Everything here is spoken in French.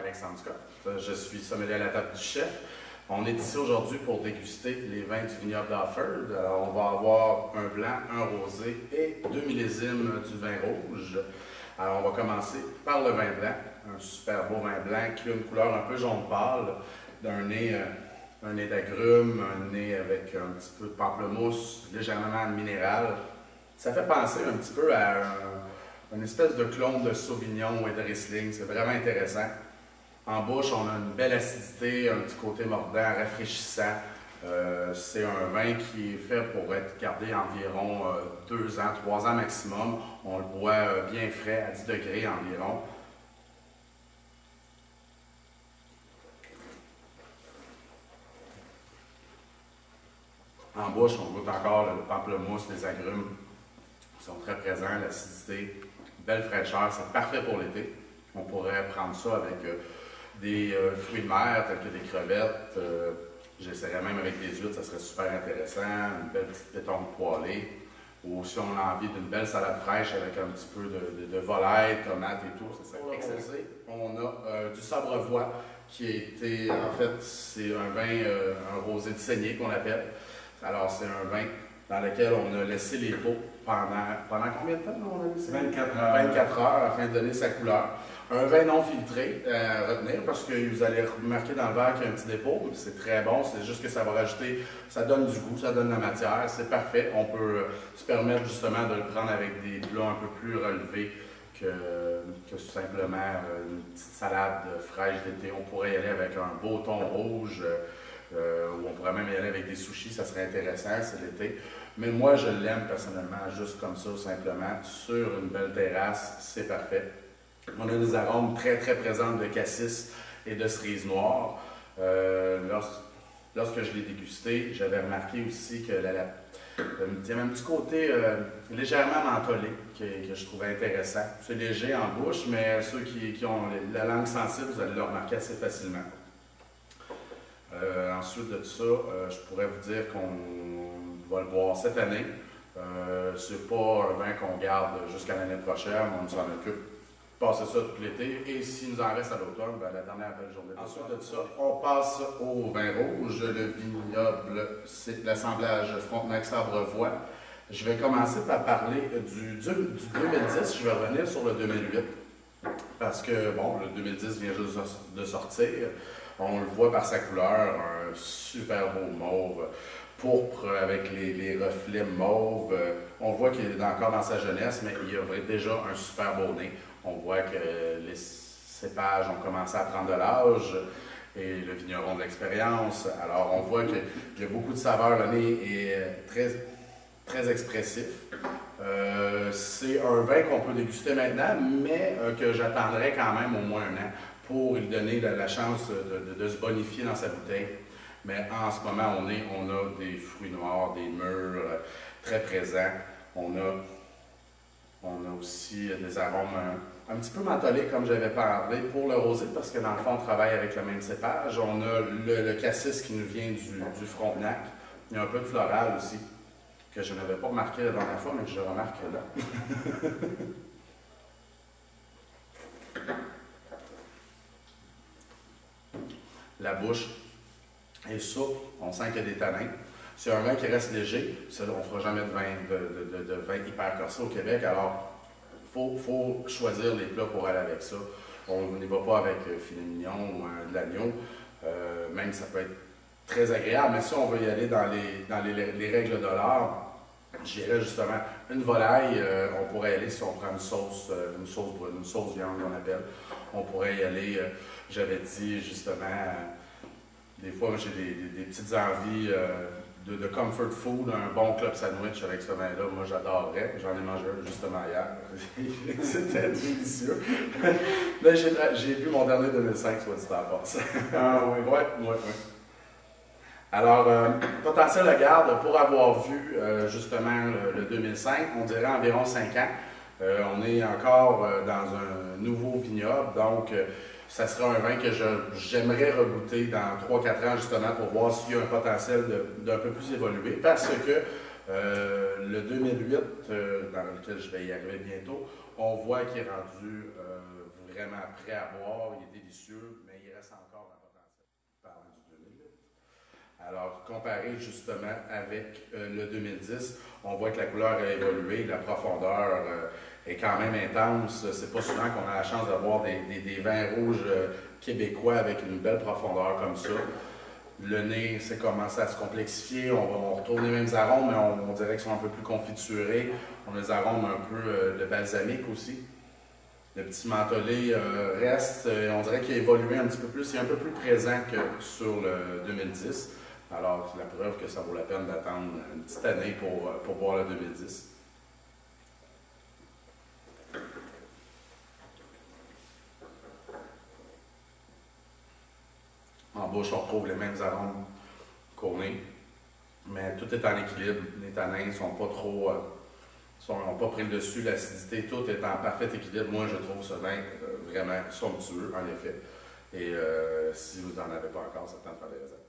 Alexandre Scott. Je suis sommelier à la table du chef. On est ici aujourd'hui pour déguster les vins du vignoble d'Offord. Alors, on va avoir un blanc, un rosé et 2 millésimes du vin rouge. Alors, on va commencer par le vin blanc. Un super beau vin blanc qui a une couleur un peu jaune pâle, d'un nez, un nez d'agrumes, un nez avec un petit peu de pamplemousse, légèrement minéral. Ça fait penser un petit peu à une espèce de clone de Sauvignon et de Riesling. C'est vraiment intéressant. En bouche, on a une belle acidité, un petit côté mordant, rafraîchissant. C'est un vin qui est fait pour être gardé environ 2 ans, 3 ans maximum. On le boit bien frais, à 10 degrés environ. En bouche, on goûte encore le pamplemousse, les agrumes qui sont très présents, l'acidité, belle fraîcheur, c'est parfait pour l'été. On pourrait prendre ça avec des fruits de mer tels que des crevettes. J'essaierais même avec des huîtres, ça serait super intéressant. Une belle petite pétanque poêlée. Ou si on a envie d'une belle salade fraîche avec un petit peu de volaille, tomates et tout, ça serait excellent. On a du sabrevois qui a été, en fait, c'est un vin, un rosé de saignée qu'on appelle. Alors, c'est un vin dans lequel on a laissé les pots pendant combien de temps on a laissé? 24 heures. 24 heures afin de donner sa couleur. Un vin non filtré à retenir parce que vous allez remarquer dans le verre qu'il y a un petit dépôt. C'est très bon, c'est juste que ça va rajouter, ça donne du goût, ça donne de la matière, c'est parfait. On peut se permettre justement de le prendre avec des plats un peu plus relevés que simplement une petite salade fraîche d'été. On pourrait y aller avec un beau thon rouge. Ou on pourrait même y aller avec des sushis, ça serait intéressant, c'est l'été. Mais moi, je l'aime personnellement, juste comme ça, simplement, sur une belle terrasse, c'est parfait. On a des arômes très très présents de cassis et de cerise noire. Lorsque je l'ai dégusté, j'avais remarqué aussi que il y avait un petit côté légèrement mentholé que je trouvais intéressant. C'est léger en bouche, mais ceux qui ont la langue sensible, vous allez le remarquer assez facilement. Ensuite de ça, je pourrais vous dire qu'on va le boire cette année. C'est pas un vin qu'on garde jusqu'à l'année prochaine, on s'en occupe, passer ça tout l'été. Et s'il nous en reste à l'automne, ben, la dernière belle journée. Ensuite de ça, on passe au vin rouge. Le vignoble, c'est l'assemblage Frontenac-Sabrevoix. Je vais commencer par parler du 2010, je vais revenir sur le 2008. Parce que, bon, le 2010 vient juste de sortir. On le voit par sa couleur, un super beau mauve, pourpre avec les reflets mauves. On voit qu'il est encore dans sa jeunesse, mais il a déjà un super beau nez. On voit que les cépages ont commencé à prendre de l'âge et le vigneron de l'expérience. Alors, on voit qu'il y a beaucoup de saveurs. Le nez est très, très expressif. C'est un vin qu'on peut déguster maintenant, mais que j'attendrai quand même au moins 1 an pour lui donner la chance de se bonifier dans sa bouteille. Mais en ce moment, on a des fruits noirs, des mûrs très présents. On a aussi des arômes un petit peu mentholés, comme j'avais parlé, pour le rosé, parce que dans le fond, on travaille avec le même cépage. On a le cassis qui nous vient du Frontenac. Il y a un peu de floral aussi, que je n'avais pas remarqué la dernière fois, mais que je remarque là. La bouche est souple, on sent qu'il y a des tanins. C'est un vin qui reste léger. On ne fera jamais de vin hyper corsé au Québec, alors il faut choisir les plats pour aller avec ça. On n'y va pas avec filet mignon ou de l'agneau, même ça peut être très agréable, mais si on veut y aller dans les règles de l'art, j'irais justement une volaille, on pourrait y aller si on prend une sauce brune, une sauce viande qu'on appelle. On pourrait y aller, j'avais dit justement, des fois j'ai des petites envies de comfort food, un bon club sandwich avec ce vin-là, moi j'adorerais. J'en ai mangé un justement hier. C'était délicieux. Mais j'ai bu mon dernier 2005, soit dit en passant. Ah oui. Oui. Alors, potentiel de garde, pour avoir vu justement le 2005, on dirait environ 5 ans. On est encore dans un nouveau vignoble, donc ça sera un vin que j'aimerais regoûter dans 3-4 ans justement pour voir s'il y a un potentiel d'un peu plus évolué, parce que le 2008, dans lequel je vais y arriver bientôt, on voit qu'il est rendu, vraiment prêt à boire, il est délicieux, mais il reste encore un potentiel. Parlant du 2008. Alors, comparé justement avec le 2010, on voit que la couleur a évolué, la profondeur est quand même intense. C'est pas souvent qu'on a la chance d'avoir des vins rouges québécois avec une belle profondeur comme ça. Le nez, c'est commencé à se complexifier. On retrouve les mêmes arômes, mais on dirait qu'ils sont un peu plus confiturés. On a des arômes un peu de balsamique aussi. Le petit mentholé reste, on dirait qu'il a évolué un petit peu plus. Il est un peu plus présent que sur le 2010. Alors, c'est la preuve que ça vaut la peine d'attendre une petite année pour boire le 2010. En bouche, on retrouve les mêmes arômes qu'au nez, mais tout est en équilibre. Les tanins ne sont pas trop, n'ont pas pris le dessus, l'acidité, tout est en parfait équilibre. Moi, je trouve ce vin vraiment somptueux, en effet. Et si vous n'en avez pas encore, c'est le temps de faire des recettes.